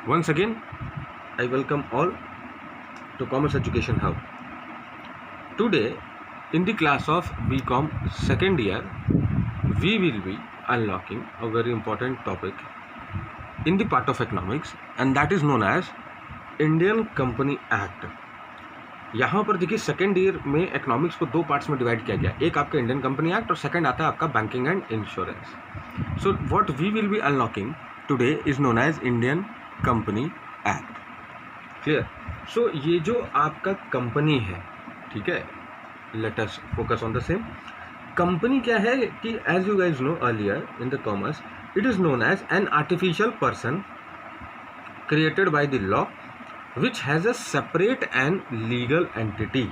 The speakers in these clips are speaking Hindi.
Once again, I welcome all to Commerce Education Hub. Today, in the class of BCom second year, we will be unlocking a very important topic in the part of economics, and that is known as Indian Company Act. यहाँ पर देखिए सेकेंड ईयर में इकोनॉमिक्स को दो पार्ट्स में डिवाइड किया गया, एक आपका इंडियन कंपनी एक्ट और सेकंड आता है आपका banking and insurance. So what we will be unlocking today is known as Indian company act. Clear? So ये जो आपका कंपनी है, ठीक है, let us focus on the same. Company क्या है कि as you guys know earlier in the commerce, it is known as an artificial person created by the law which has a separate and legal entity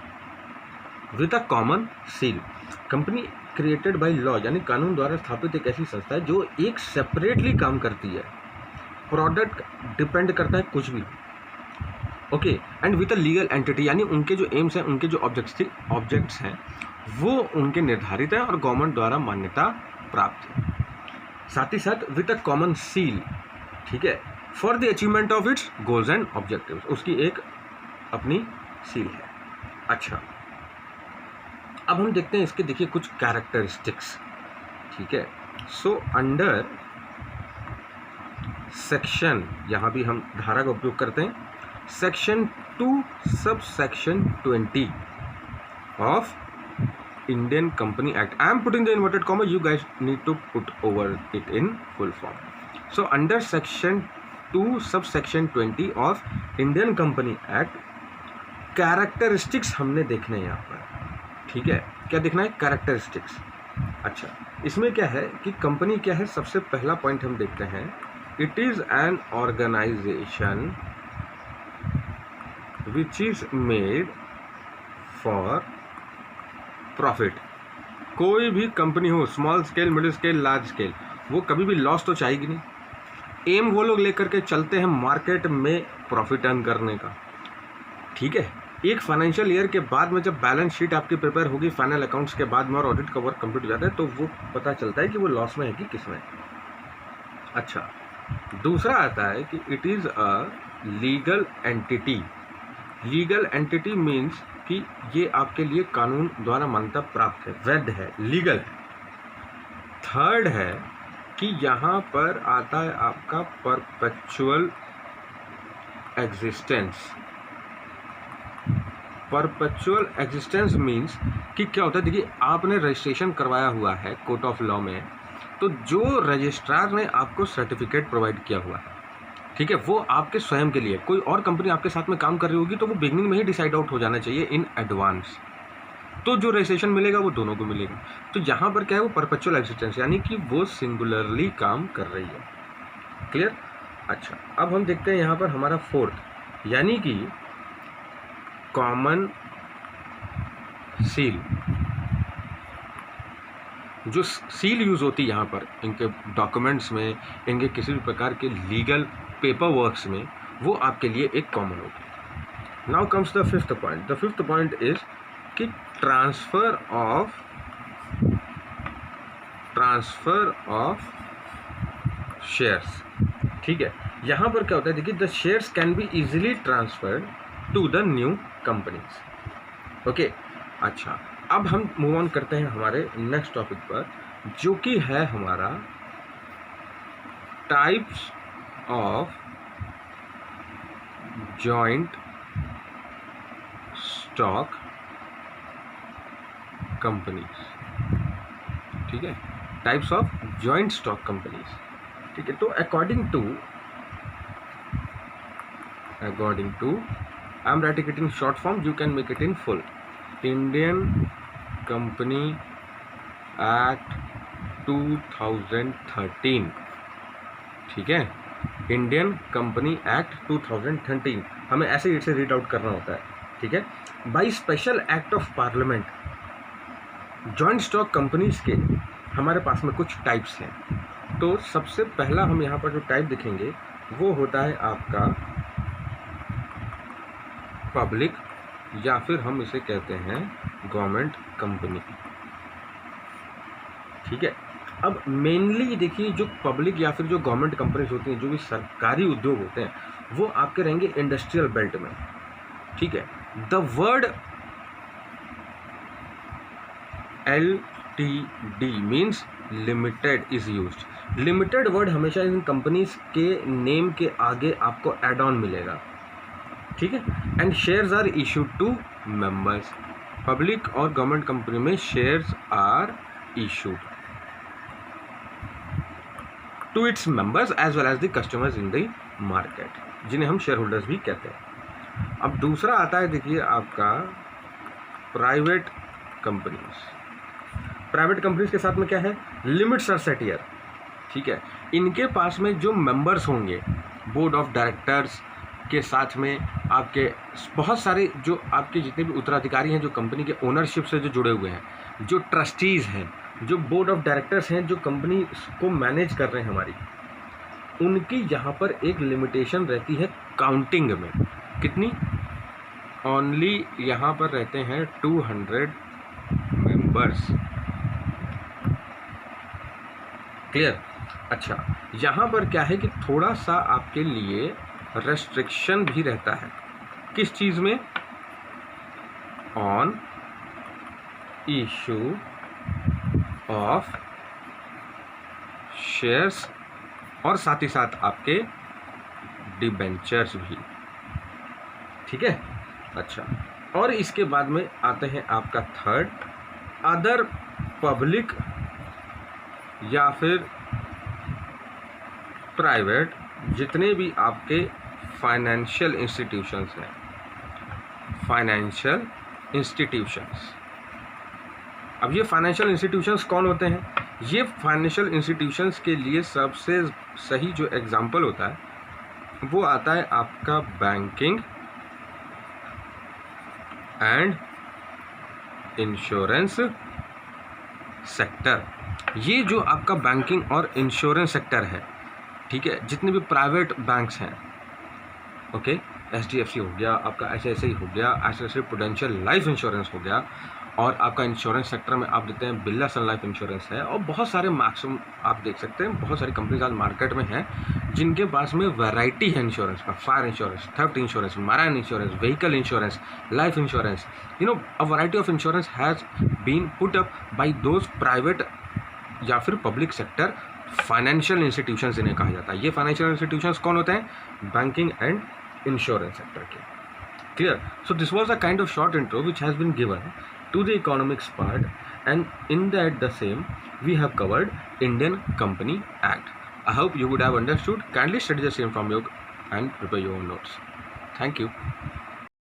with a common seal. Company created by law यानी कानून द्वारा स्थापित एक ऐसी संस्था है जो एक सेपरेटली काम करती है. प्रोडक्ट डिपेंड करता है कुछ भी, okay, and with a legal entity यानी उनके जो एम्स हैं, उनके जो ऑब्जेक्ट्स हैं वो उनके निर्धारित हैं और गवर्नमेंट द्वारा मान्यता प्राप्त है. साथ ही साथ विद अ कॉमन सील, ठीक है, for the achievement of its goals and objectives, उसकी एक अपनी सील है. अच्छा, अब हम देखते हैं इसके, देखिए कुछ कैरेक्टरिस्टिक्स, ठीक है. सो अंडर सेक्शन, यहाँ भी हम धारा का उपयोग करते हैं, section 2 sub section 20 of Indian company act. I am putting the inverted comma, you guys need to put over it in full form. So under section 2 sub section 20 of Indian company act, characteristics हमने देखने हैं यहाँ पर, ठीक है. क्या देखना है? कैरेक्टरिस्टिक्स. अच्छा, इसमें क्या है कि कंपनी क्या है, सबसे पहला पॉइंट हम देखते हैं, it is an organization which is made for profit. कोई भी कंपनी हो, small scale, middle scale, large scale, वो कभी भी लॉस तो चाहेगी नहीं. एम वो लोग लेकर के चलते हैं मार्केट में प्रॉफिट अर्न करने का, ठीक है. एक फाइनेंशियल ईयर के बाद में जब बैलेंस शीट आपकी प्रिपेयर होगी, फाइनल अकाउंट्स के बाद में, और ऑडिट का वर्क कंप्लीट हो जाता है, तो वो पता चलता है कि वो लॉस में है कि किस में. अच्छा, दूसरा आता है कि it is a legal entity. Legal entity means कि ये आपके लिए कानून द्वारा मान्यता प्राप्त है, वैध है, लीगल है. थर्ड है कि यहाँ पर आता है आपका perpetual existence. Perpetual existence means कि क्या होता है, देखिए आपने रजिस्ट्रेशन करवाया हुआ है कोर्ट ऑफ लॉ में, तो जो रजिस्ट्रार ने आपको सर्टिफिकेट प्रोवाइड किया हुआ है, ठीक है, वो आपके स्वयं के लिए. कोई और कंपनी आपके साथ में काम कर रही होगी तो वो बिगनिंग में ही डिसाइड आउट हो जाना चाहिए इन एडवांस, तो जो रजिस्ट्रेशन मिलेगा वो दोनों को मिलेगा. तो यहाँ पर क्या है, वो परपेचुअल एग्जिस्टेंस यानी कि वो सिंगुलरली काम कर रही है. क्लियर? अच्छा, अब हम देखते हैं यहाँ पर हमारा फोर्थ, यानी कि कॉमन सील. जो सील यूज होती है यहाँ पर इनके डॉक्यूमेंट्स में, इनके किसी भी प्रकार के लीगल पेपर वर्क्स में, वो आपके लिए एक कॉमन होगी. Now comes the fifth point. The fifth point is कि ट्रांसफर ऑफ शेयर्स, ठीक है. यहाँ पर क्या होता है, देखिए the shares can be easily transferred to the new companies. Okay, अच्छा, अब हम मूव ऑन करते हैं हमारे नेक्स्ट टॉपिक पर, जो कि है हमारा types of joint stock companies. ठीक है, types of joint stock companies, ठीक है. तो according to I am writing it in short form, you can make it in full. Indian company act 2013, ठीक है, इंडियन कंपनी एक्ट 2013 हमें ऐसे ही से रीड आउट करना होता है, ठीक है. By special act of parliament, joint stock companies के हमारे पास में कुछ टाइप्स हैं. तो सबसे पहला हम यहाँ पर जो टाइप दिखेंगे वो होता है आपका पब्लिक, या फिर हम इसे कहते हैं गवर्नमेंट कंपनी, ठीक है. अब मेनली देखिए जो पब्लिक या फिर जो गवर्नमेंट कंपनीज होती हैं, जो भी सरकारी उद्योग होते हैं, वो आपके रहेंगे इंडस्ट्रियल बेल्ट में, ठीक है। The word LTD means limited is used. Limited word हमेशा इन कंपनीज के नेम के आगे आपको एड ऑन मिलेगा, ठीक है। And shares are issued to members. Public और गवर्नमेंट कंपनी में shares are issued to its members as well as the customers in the market, जिन्हें हम शेयर होल्डर्स भी कहते हैं। अब दूसरा आता है देखिए आपका प्राइवेट कंपनीज। प्राइवेट कंपनीज के साथ में क्या है, लिमिट्स आर सेट हियर, ठीक है। इनके पास में जो मेंबर्स होंगे बोर्ड ऑफ डायरेक्टर्स के साथ में आपके बहुत सारे जो आपके जितने भी उत्तराधिकारी हैं, जो कंपनी के ओनरशिप से जो जुड़े हुए हैं, जो ट्रस्टीज़ हैं, जो बोर्ड ऑफ डायरेक्टर्स हैं, जो कंपनी को मैनेज कर रहे हैं हमारी, उनकी यहाँ पर एक लिमिटेशन रहती है काउंटिंग में। कितनी? ओनली यहाँ पर रहते हैं 200 मेंबर्स। क्लियर? अच्छा, यहाँ पर क्या है कि थोड़ा सा आपके लिए रेस्ट्रिक्शन भी रहता है। किस चीज़ में? ऑन इशू ऑफ शेयर्स और साथ ही साथ आपके डिबेंचर्स भी, ठीक है। अच्छा, और इसके बाद में आते हैं आपका थर्ड, अदर पब्लिक या फिर प्राइवेट जितने भी आपके फाइनेंशियल इंस्टीट्यूशंस हैं, फाइनेंशियल इंस्टीट्यूशंस। अब ये फाइनेंशियल इंस्टीट्यूशंस कौन होते हैं? ये फाइनेंशियल इंस्टीट्यूशंस के लिए सबसे सही जो एग्जाम्पल होता है वो आता है आपका बैंकिंग एंड इंश्योरेंस सेक्टर। ये जो आपका बैंकिंग और इंश्योरेंस सेक्टर है, ठीक है, जितने भी प्राइवेट बैंक्स हैं, ओके, HDFC हो गया, आपका ICICI हो गया, ICICI प्रूडेंशियल लाइफ इंश्योरेंस हो गया, और आपका इंश्योरेंस सेक्टर में आप देते हैं बिरला सन लाइफ इंश्योरेंस है, और बहुत सारे मैक्सिमम आप देख सकते हैं बहुत सारी कंपनीज आज मार्केट में हैं जिनके पास में वैरायटी है इंश्योरेंस का। Fire insurance, theft insurance, marine insurance, vehicle insurance, life insurance, you know a variety of insurance has been put up by those private या फिर पब्लिक सेक्टर फाइनेंशियल इंस्टीट्यूशंस इन्हें कहा जाता है। ये फाइनेंशियल इंस्टीट्यूशंस कौन होते हैं? बैंकिंग एंड इंश्योरेंस सेक्टर के। Clear? So this was a kind of short intro which has been given to the economics part, and in that the same we have covered Indian Company Act. I hope you would have understood. Kindly study the same from your and prepare your own notes. Thank you.